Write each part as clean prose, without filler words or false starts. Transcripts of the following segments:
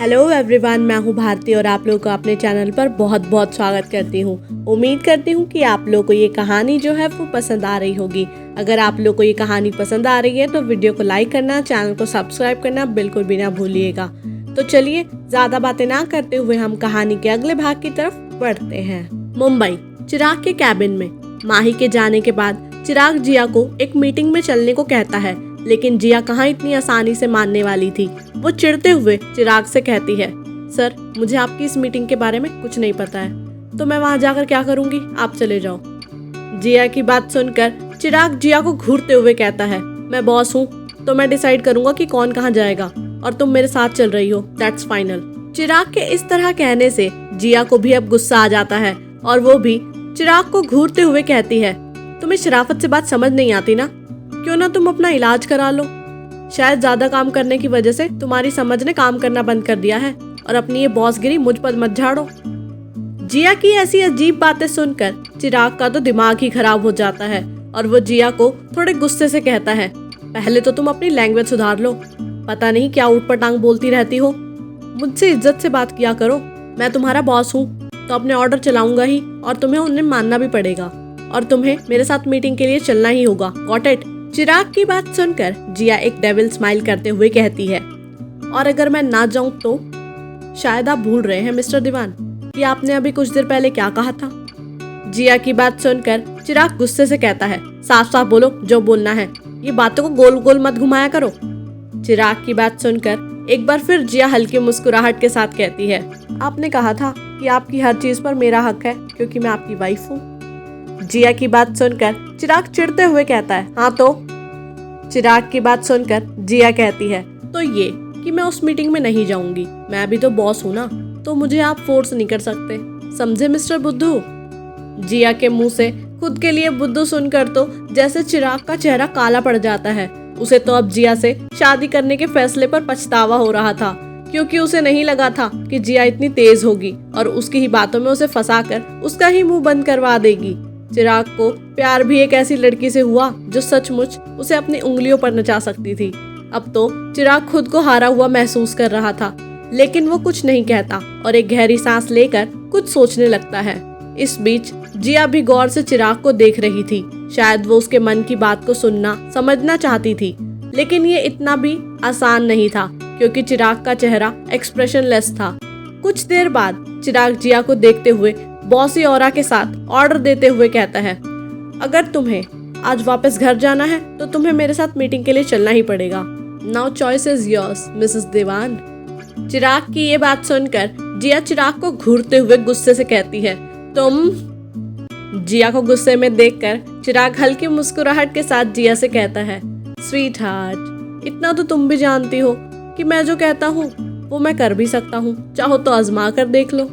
Hello everyone, मैं हूं भारती और आप लोगों को अपने चैनल पर बहुत बहुत स्वागत करती हूं। उम्मीद करती हूं कि आप लोगों को ये कहानी जो है वो पसंद आ रही होगी। अगर आप लोगों को ये कहानी पसंद आ रही है तो वीडियो को लाइक करना, चैनल को सब्सक्राइब करना बिल्कुल भी ना भूलिएगा। तो चलिए ज़्यादा बातें ना करते हुए हम कहानी के अगले भाग की तरफ बढ़ते हैं। मुंबई, चिराग के कैबिन में। माही के जाने के बाद चिराग जिया को एक मीटिंग में चलने को कहता है, लेकिन जिया कहाँ इतनी आसानी से मानने वाली थी। वो चिढ़ते हुए चिराग से कहती है, सर मुझे आपकी इस मीटिंग के बारे में कुछ नहीं पता है, तो मैं वहाँ जाकर क्या करूँगी, आप चले जाओ। जिया की बात सुनकर चिराग जिया को घूरते हुए कहता है, मैं बॉस हूँ तो मैं डिसाइड करूँगा कि कौन कहाँ जाएगा, और तुम मेरे साथ चल रही हो, दैट्स फाइनल। चिराग के इस तरह कहने से जिया को भी अब गुस्सा आ जाता है और वो भी चिराग को घूरते हुए कहती है, तुम्हें शराफत से बात समझ नहीं आती ना, क्यों ना तुम अपना इलाज करा लो। शायद ज्यादा काम करने की वजह से तुम्हारी समझ ने काम करना बंद कर दिया है, और अपनी ये बॉसगिरी मुझ पर मत झाड़ो। जिया की ऐसी अजीब बातें सुनकर चिराग का तो दिमाग ही खराब हो जाता है और वो जिया को थोड़े गुस्से से कहता है, पहले तो तुम अपनी लैंग्वेज सुधार लो, पता नहीं क्या ऊटपटांग बोलती रहती हो। मुझसे इज्जत से बात किया करो, मैं तुम्हारा बॉस हूँ तो अपने ऑर्डर चलाऊंगा ही, और तुम्हें उन्हें मानना भी पड़ेगा, और तुम्हें मेरे साथ मीटिंग के लिए चलना ही होगा, गॉट इट। चिराग की बात सुनकर जिया एक डेविल स्माइल करते हुए कहती है, और अगर मैं ना जाऊं तो? शायद आप भूल रहे हैं मिस्टर दीवान कि आपने अभी कुछ देर पहले क्या कहा था। जिया की बात सुनकर चिराग गुस्से से कहता है, साफ साफ बोलो जो बोलना है, ये बातों को गोल गोल मत घुमाया करो। चिराग की बात सुनकर एक बार फिर जिया हल्की मुस्कुराहट के साथ कहती है, आपने कहा था कि आपकी हर चीज पर मेरा हक है क्योंकि मैं आपकी वाइफ हूँ। जिया की बात सुनकर चिराग चिढ़ते हुए कहता है, हाँ तो? चिराग की बात सुनकर जिया कहती है, तो ये कि मैं उस मीटिंग में नहीं जाऊंगी, मैं भी तो बॉस हूँ ना, तो मुझे आप फोर्स नहीं कर सकते, समझे मिस्टर बुद्धू। जिया के मुंह से खुद के लिए बुद्धू सुनकर तो जैसे चिराग का चेहरा काला पड़ जाता है। उसे तो अब जिया से शादी करने के फैसले पर पछतावा हो रहा था, क्योंकि उसे नहीं लगा था कि जिया इतनी तेज होगी और उसकी ही बातों में उसे फंसाकर उसका ही मुंह बंद करवा देगी। चिराग को प्यार भी एक ऐसी लड़की से हुआ जो सचमुच उसे अपनी उंगलियों पर नचा सकती थी। अब तो चिराग खुद को हारा हुआ महसूस कर रहा था, लेकिन वो कुछ नहीं कहता और एक गहरी सांस लेकर कुछ सोचने लगता है। इस बीच जिया भी गौर से चिराग को देख रही थी। शायद वो उसके मन की बात को सुनना समझना चाहती थी, लेकिन ये इतना भी आसान नहीं था क्योंकि चिराग का चेहरा एक्सप्रेशनलेस था। कुछ देर बाद चिराग जिया को देखते हुए बॉसी ऑरा के साथ ऑर्डर देते हुए कहता है, अगर तुम्हें आज वापस घर जाना है तो तुम्हें मेरे साथ मीटिंग के लिए चलना ही पड़ेगा। Now choice is yours Mrs देवान। चिराग की ये बात सुनकर जिया चिराग को घूरते हुए गुस्से से कहती है, तुम? जिया को गुस्से में देखकर चिराग हल्की मुस्कुराहट के साथ जिया से कहता है, स्वीट हार्ट, इतना तो तुम भी जानती हो कि मैं जो कहता हूँ वो मैं कर भी सकता हूँ, चाहो तो आजमा कर देख लो।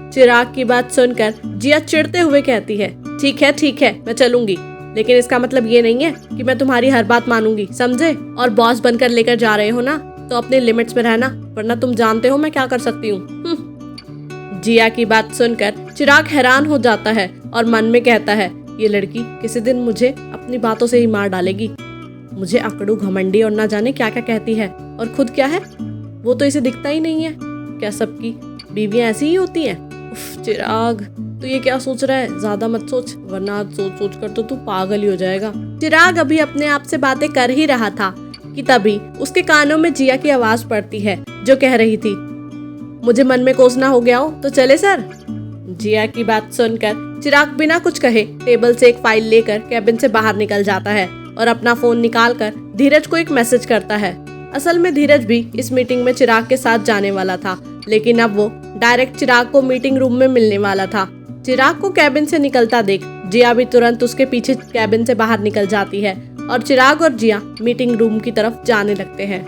चिराग की बात सुनकर जिया चिढ़ते हुए कहती है, ठीक है मैं चलूंगी, लेकिन इसका मतलब ये नहीं है कि मैं तुम्हारी हर बात मानूंगी, समझे? और बॉस बनकर लेकर जा रहे हो ना, तो अपने लिमिट्स में रहना, वरना तुम जानते हो मैं क्या कर सकती हूँ। जिया की बात सुनकर चिराग हैरान हो जाता है और मन में कहता है, ये लड़की किसी दिन मुझे अपनी बातों से ही मार डालेगी। मुझे अकड़ू, घमंडी और ना जाने क्या क्या कहती है, और खुद क्या है वो तो इसे दिखता ही नहीं है। क्या सबकी बीवियां ऐसी ही होती हैं? उफ, चिराग तो ये क्या सोच रहा है, ज्यादा मत सोच, वरना सोच सोच कर तो तू पागल ही हो जाएगा। चिराग अभी अपने आप से बातें कर ही रहा था कि तभी उसके कानों में जिया की आवाज पड़ती है जो कह रही थी, मुझे मन में कोसना हो गया हो तो चले सर। जिया की बात सुनकर चिराग बिना कुछ कहे टेबल से एक फाइल लेकर कैबिन से बाहर निकल जाता है और अपना फोन निकालकर धीरज को एक मैसेज करता है। असल में धीरज भी इस मीटिंग में चिराग के साथ जाने वाला था, लेकिन अब वो डायरेक्ट चिराग को मीटिंग रूम में मिलने वाला था। चिराग को कैबिन से निकलता देख जिया भी तुरंत उसके पीछे कैबिन से बाहर निकल जाती है और चिराग और जिया मीटिंग रूम की तरफ जाने लगते हैं।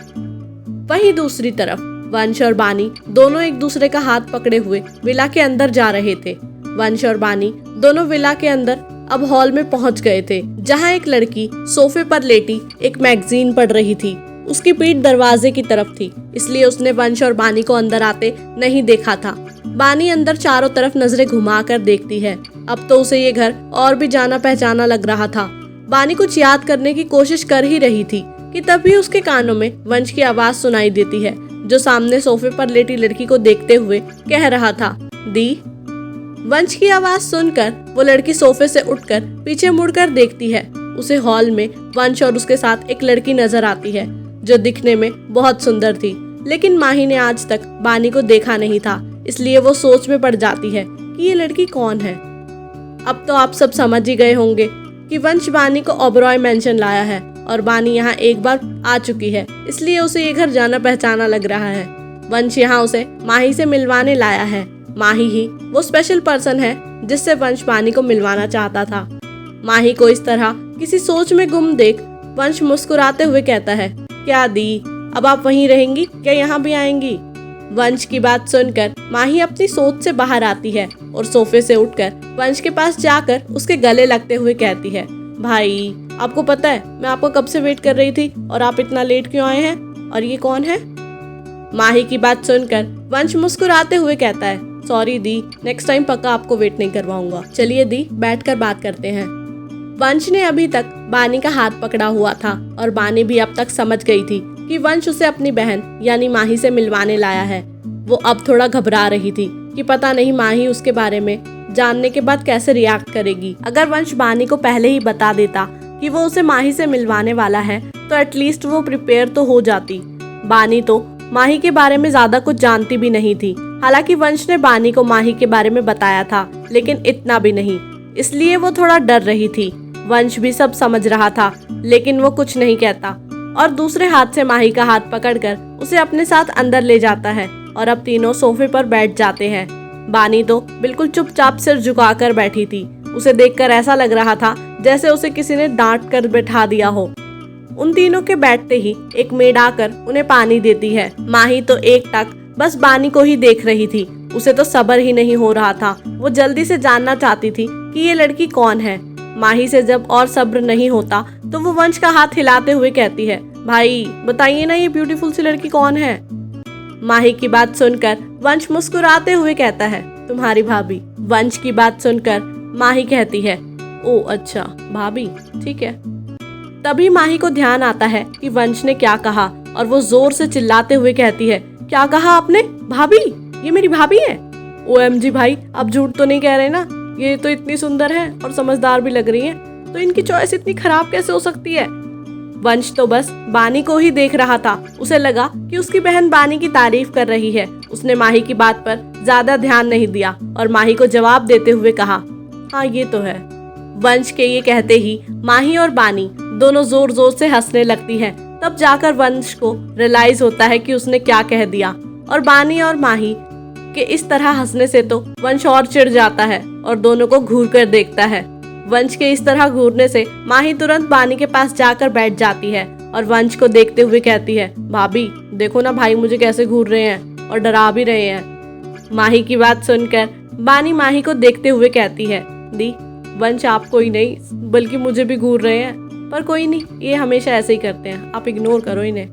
वहीं दूसरी तरफ वंश और बानी दोनों एक दूसरे का हाथ पकड़े हुए विला के अंदर जा रहे थे। वंश और बानी दोनों विला के अंदर अब हॉल में पहुंच गए थे, जहां एक लड़की सोफे पर लेटी एक मैगजीन पढ़ रही थी। उसकी पीठ दरवाजे की तरफ थी, इसलिए उसने वंश और बानी को अंदर आते नहीं देखा था। बानी अंदर चारों तरफ नजरें घुमाकर देखती है। अब तो उसे ये घर और भी जाना पहचाना लग रहा था। बानी कुछ याद करने की कोशिश कर ही रही थी कि तभी उसके कानों में वंश की आवाज सुनाई देती है, जो सामने सोफे पर लेटी लड़की को देखते हुए कह रहा था, दी। वंश की आवाज सुनकर वो लड़की सोफे से उठकर पीछे मुड़कर देखती है। उसे हॉल में वंश और उसके साथ एक लड़की नजर आती है जो दिखने में बहुत सुंदर थी, लेकिन माही ने आज तक बानी को देखा नहीं था, इसलिए वो सोच में पड़ जाती है कि ये लड़की कौन है। अब तो आप सब समझ ही गए होंगे कि वंश बानी को ओबरॉय मेंशन लाया है और बानी यहाँ एक बार आ चुकी है, इसलिए उसे ये घर जाना पहचाना लग रहा है। वंश यहाँ उसे माही से मिलवाने लाया है। माही ही वो स्पेशल पर्सन है जिससे वंश बानी को मिलवाना चाहता था। माही को इस तरह किसी सोच में गुम देख वंश मुस्कुराते हुए कहता है, क्या दी, अब आप वहीं रहेंगी क्या यहाँ भी आएंगी? वंश की बात सुनकर माही अपनी सोच से बाहर आती है और सोफे से उठकर वंश के पास जाकर उसके गले लगते हुए कहती है, भाई आपको पता है मैं आपको कब से वेट कर रही थी और आप इतना लेट क्यों आए हैं? और ये कौन है? माही की बात सुनकर वंश मुस्कुराते हुए कहता है, सॉरी दी, नेक्स्ट टाइम पक्का आपको वेट नहीं करवाऊंगा। चलिए दी, बैठकर बात करते हैं। वंश ने अभी तक बानी का हाथ पकड़ा हुआ था और बानी भी अब तक समझ गई थी कि वंश उसे अपनी बहन यानी माही से मिलवाने लाया है। वो अब थोड़ा घबरा रही थी कि पता नहीं माही उसके बारे में जानने के बाद कैसे रिएक्ट करेगी। अगर वंश बानी को पहले ही बता देता कि वो उसे माही से मिलवाने वाला है तो एटलीस्ट वो प्रिपेयर तो हो जाती। बानी तो माही के बारे में ज्यादा कुछ जानती भी नहीं थी। हालांकि वंश ने बानी को माही के बारे में बताया था, लेकिन इतना भी नहीं, इसलिए वो थोड़ा डर रही थी। वंश भी सब समझ रहा था, लेकिन वो कुछ नहीं कहता और दूसरे हाथ से माही का हाथ पकड़कर उसे अपने साथ अंदर ले जाता है और अब तीनों सोफे पर बैठ जाते हैं। बानी तो बिल्कुल चुपचाप सिर झुकाकर बैठी थी। उसे देखकर ऐसा लग रहा था जैसे उसे किसी ने डांट कर बैठा दिया हो। उन तीनों के बैठते ही एक मेड आकर उन्हें पानी देती है। माही तो एक टक बस बानी को ही देख रही थी। उसे तो सब्र ही नहीं हो रहा था। वो जल्दी से जानना चाहती थी कि ये लड़की कौन है। माही से जब और सब्र नहीं होता तो वो वंश का हाथ हिलाते हुए कहती है, भाई बताइए ना ये ब्यूटीफुल सी लड़की कौन है? माही की बात सुनकर वंश मुस्कुराते हुए कहता है, तुम्हारी भाभी। वंश की बात सुनकर माही कहती है, ओ अच्छा भाभी, ठीक है। तभी माही को ध्यान आता है कि वंश ने क्या कहा और वो जोर से चिल्लाते हुए कहती है, क्या कहा आपने? भाभी? ये मेरी भाभी है? OMG भाई, आप झूठ तो नहीं कह रहे ना? ये तो इतनी सुंदर है और समझदार भी लग रही है, तो इनकी चॉइस इतनी खराब कैसे हो सकती है? वंश तो बस बानी को ही देख रहा था। उसे लगा कि उसकी बहन बानी की तारीफ कर रही है। उसने माही की बात पर ज्यादा ध्यान नहीं दिया और माही को जवाब देते हुए कहा, हाँ ये तो है। वंश के ये कहते ही माही और बानी दोनों जोर जोर से हंसने लगती हैं। तब जाकर वंश को रियलाइज होता है कि उसने क्या कह दिया और बानी और माही के इस तरह हंसने से तो वंश और चिढ़ जाता है और दोनों को घूर कर देखता है। वंश के इस तरह घूरने से माही तुरंत बानी के पास जाकर बैठ जाती है और वंश को देखते हुए कहती है, भाभी देखो ना भाई मुझे कैसे घूर रहे हैं और डरा भी रहे हैं। माही की बात सुनकर बानी माही को देखते हुए कहती है, दी वंश आपको ही नहीं बल्कि मुझे भी घूर रहे हैं, पर कोई नहीं, ये हमेशा ऐसे ही करते हैं, आप इग्नोर करो इन्हें।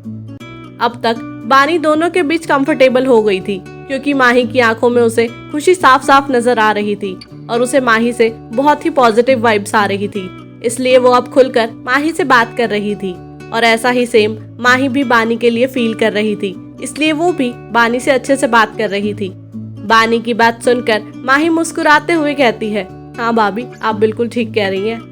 अब तक बानी दोनों के बीच कंफर्टेबल हो गई थी क्योंकि माही की आंखों में उसे खुशी साफ साफ नजर आ रही थी और उसे माही से बहुत ही पॉजिटिव वाइब्स आ रही थी। इसलिए वो अब खुलकर माही से बात कर रही थी और ऐसा ही सेम माही भी बानी के लिए फील कर रही थी, इसलिए वो भी बानी से अच्छे से बात कर रही थी। बानी की बात सुनकर माही मुस्कुराते हुए कहती है, हाँ भाभी आप बिल्कुल ठीक कह रही हैं।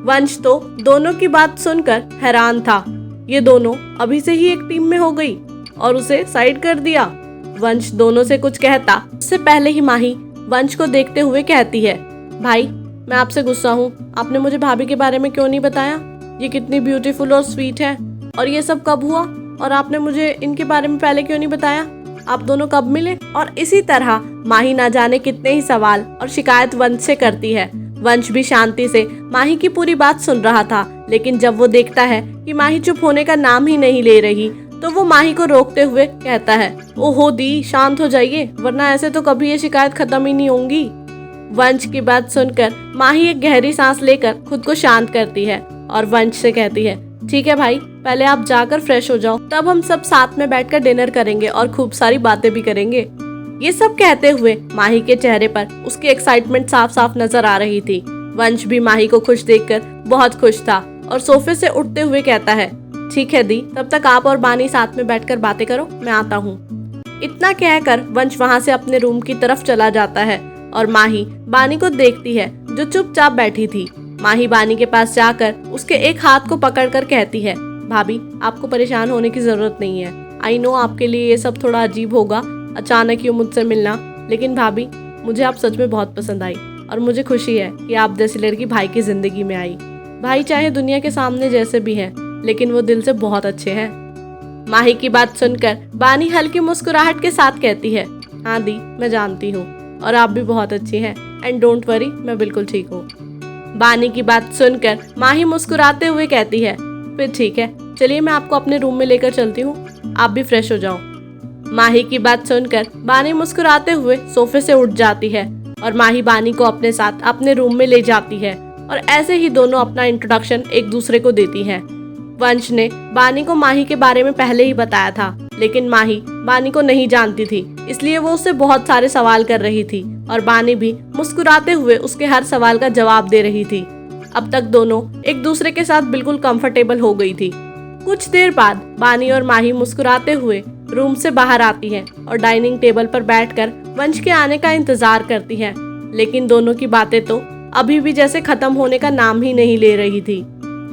वंश तो दोनों की बात सुनकर हैरान था। ये दोनों अभी से ही एक टीम में हो गई और उसे साइड कर दिया। वंश दोनों से कुछ कहता उससे पहले ही माही वंश को देखते हुए कहती है, भाई मैं आपसे गुस्सा हूँ, आपने मुझे भाभी के बारे में क्यों नहीं बताया? ये कितनी ब्यूटीफुल और स्वीट है और ये सब कब हुआ और आपने मुझे इनके बारे में पहले क्यों नहीं बताया? आप दोनों कब मिले? और इसी तरह माही ना जाने कितने ही सवाल और शिकायत वंश से करती है। वंश भी शांति से माही की पूरी बात सुन रहा था, लेकिन जब वो देखता है कि माही चुप होने का नाम ही नहीं ले रही तो वो माही को रोकते हुए कहता है, ओहो दी शांत हो जाइए, वरना ऐसे तो कभी ये शिकायत खत्म ही नहीं होंगी। वंश की बात सुनकर माही एक गहरी सांस लेकर खुद को शांत करती है और वंश से कहती है, ठीक है भाई, पहले आप जाकर फ्रेश हो जाओ, तब हम सब साथ में बैठकर डिनर करेंगे और खूब सारी बातें भी करेंगे। ये सब कहते हुए माही के चेहरे पर उसकी एक्साइटमेंट साफ साफ नजर आ रही थी। वंश भी माही को खुश देखकर बहुत खुश था और सोफे से उठते हुए कहता है, ठीक है दी, तब तक आप और बानी साथ में बैठकर बातें करो, मैं आता हूँ। इतना कहकर वंश वहाँ से अपने रूम की तरफ चला जाता है और माही बानी को देखती है जो चुपचाप बैठी थी। माही बानी के पास जाकर उसके एक हाथ को पकड़कर कहती है, भाभी आपको परेशान होने की जरूरत नहीं है। आई नो आपके लिए ये सब थोड़ा अजीब होगा, अचानक यूँ मुझसे मिलना, लेकिन भाभी मुझे आप सच में बहुत पसंद आई और मुझे खुशी है कि आप जैसी लड़की भाई की जिंदगी में आई। भाई चाहे दुनिया के सामने जैसे भी हैं, लेकिन वो दिल से बहुत अच्छे हैं। माही की बात सुनकर बानी हल्की मुस्कुराहट के साथ कहती है, हाँ दी मैं जानती हूँ और आप भी बहुत अच्छी हैं एंड डोंट वरी, मैं बिल्कुल ठीक हूँ। बानी की बात सुनकर माही मुस्कुराते हुए कहती है, फिर ठीक है, चलिए मैं आपको अपने रूम में लेकर चलती हूँ, आप भी फ्रेश हो जाओ। माही की बात सुनकर बानी मुस्कुराते हुए सोफे से उठ जाती है और माही बानी को अपने साथ अपने रूम में ले जाती है और ऐसे ही दोनों अपना इंट्रोडक्शन एक दूसरे को देती हैं। वंश ने बानी को माही के बारे में पहले ही बताया था, लेकिन माही बानी को नहीं जानती थी, इसलिए वो उससे बहुत सारे सवाल कर रही थी और बानी भी मुस्कुराते हुए उसके हर सवाल का जवाब दे रही थी। अब तक दोनों एक दूसरे के साथ बिल्कुल कंफर्टेबल हो गई थी। कुछ देर बाद बानी और माही मुस्कुराते हुए रूम से बाहर आती हैं और डाइनिंग टेबल पर बैठकर वंश के आने का इंतजार करती हैं, लेकिन दोनों की बातें तो अभी भी जैसे खत्म होने का नाम ही नहीं ले रही थी।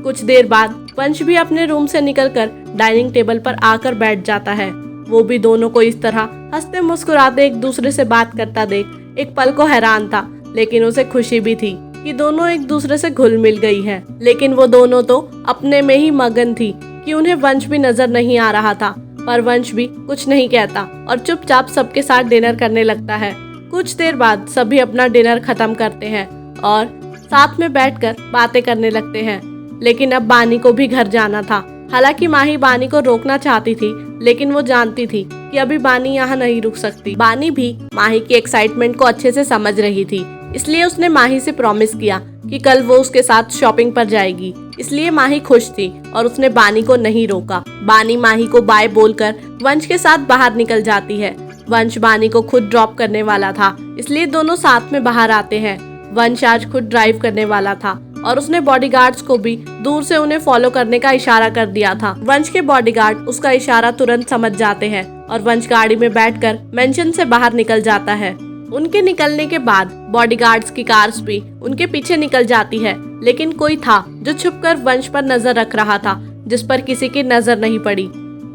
कुछ देर बाद वंश भी अपने रूम से निकलकर डाइनिंग टेबल पर आकर बैठ जाता है। वो भी दोनों को इस तरह हंसते मुस्कुराते एक दूसरे से बात करता देख एक पल को हैरान था, लेकिन उसे खुशी भी थी कि दोनों एक दूसरे से घुल मिल गई है। लेकिन वो दोनों तो अपने में ही मगन थी कि उन्हें वंश भी नजर नहीं आ रहा था, पर वंश भी कुछ नहीं कहता और चुपचाप सबके साथ डिनर करने लगता है। कुछ देर बाद सभी अपना डिनर खत्म करते हैं और साथ में बैठकर बातें करने लगते हैं। लेकिन अब बानी को भी घर जाना था। हालांकि माही बानी को रोकना चाहती थी, लेकिन वो जानती थी कि अभी बानी यहाँ नहीं रुक सकती। बानी भी माही की एक्साइटमेंट को अच्छे से समझ रही थी, इसलिए उसने माही से प्रॉमिस किया कि कल वो उसके साथ शॉपिंग पर जाएगी। इसलिए माही खुश थी और उसने बानी को नहीं रोका। बानी माही को बाय बोलकर वंश के साथ बाहर निकल जाती है। वंश बानी को खुद ड्रॉप करने वाला था, इसलिए दोनों साथ में बाहर आते हैं। वंश आज खुद ड्राइव करने वाला था और उसने बॉडीगार्ड्स को भी दूर से उन्हें फॉलो करने का इशारा कर दिया था। वंश के बॉडीगार्ड उसका इशारा तुरंत समझ जाते हैं और वंश गाड़ी में बैठकर मेंशन से बाहर निकल जाता है। उनके निकलने के बाद बॉडीगार्ड्स की कार्स भी उनके पीछे निकल जाती है, लेकिन कोई था जो छुपकर वंश पर नजर रख रहा था, जिस पर किसी की नजर नहीं पड़ी।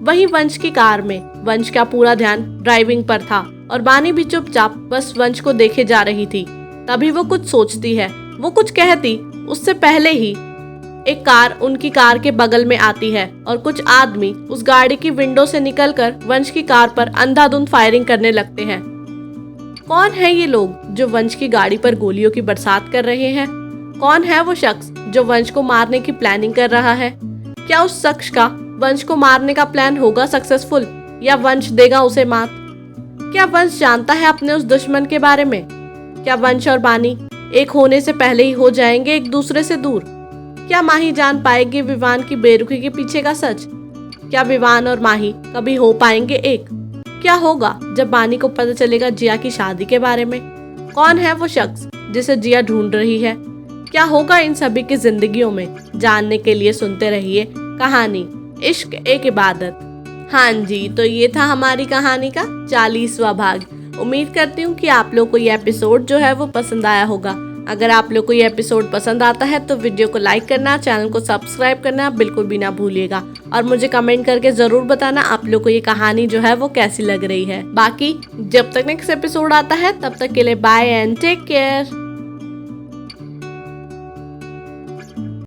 वहीं वंश की कार में वंश का पूरा ध्यान ड्राइविंग पर था और बानी भी चुपचाप बस वंश को देखे जा रही थी। तभी वो कुछ सोचती है, वो कुछ कहती उससे पहले ही एक कार उनकी कार के बगल में आती है और कुछ आदमी उस गाड़ी की विंडो से निकलकर वंश की कार पर अंधाधुंध फायरिंग करने लगते हैं। कौन है ये लोग जो वंश की गाड़ी पर गोलियों की बरसात कर रहे हैं? कौन है वो शख्स जो वंश को मारने की प्लानिंग कर रहा है? क्या उस शख्स का वंश को मारने का प्लान होगा सक्सेसफुल या वंश देगा उसे मात? क्या वंश जानता है अपने उस दुश्मन के बारे में? क्या वंश और बानी एक होने से पहले ही हो जाएंगे एक दूसरे से दूर? क्या माही जान पाएगी विवान की बेरुखी के पीछे का सच? क्या विवान और माही कभी हो पाएंगे एक? क्या होगा जब बानी को पता चलेगा जिया की शादी के बारे में? कौन है वो शख्स जिसे जिया ढूंढ रही है? क्या होगा इन सभी की जिंदगियों में? जानने के लिए सुनते रहिए कहानी इश्क एक इबादत। हाँ जी, तो ये था हमारी कहानी का 40वां भाग। उम्मीद करती हूँ कि आप लोग को ये एपिसोड जो है वो पसंद आया होगा। अगर आप लोग को ये एपिसोड पसंद आता है तो वीडियो को लाइक करना, चैनल को सब्सक्राइब करना बिल्कुल भी ना भूलिएगा और मुझे कमेंट करके जरूर बताना आप लोग को ये कहानी जो है वो कैसी लग रही है। बाकी जब तक नेक्स्ट एपिसोड आता है तब तक के लिए बाय एंड टेक केयर।